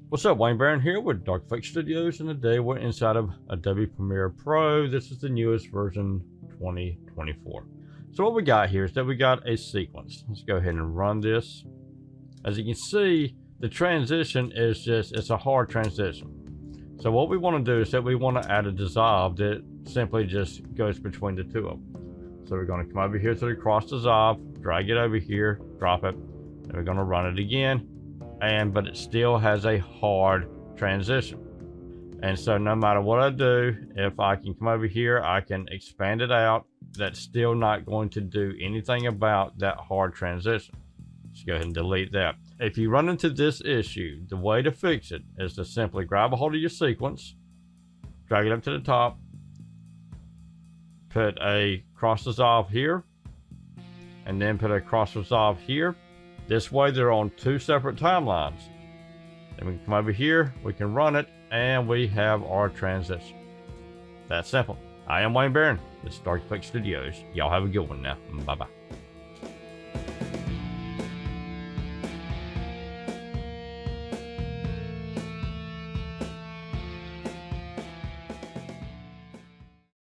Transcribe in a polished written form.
What's up, Wayne Barron here with Dark Effects Studios, and today we're inside of Adobe Premiere Pro. This is the newest version, 2024. So what we got here is that we got a sequence. Let's go ahead and run this. As you can see, the transition is it's a hard transition. So what we want to do is that we want to add a dissolve that simply just goes between the two of them. So we're going to come over here to the cross dissolve, drag it over here, drop it, and we're going to run it again. But it still has a hard transition. And so no matter what I do, if I can come over here, I can expand it out. That's still not going to do anything about that hard transition. Let's go ahead and delete that. If you run into this issue, the way to fix it is to simply grab a hold of your sequence, drag it up to the top, put a cross dissolve here, and then put a cross dissolve here. This way they're on two separate timelines. Then we can come over here, we can run it, and we have our transition. That's simple. I am Wayne Barron. This is Dark Effects Studios. Y'all have a good one now. Bye-bye.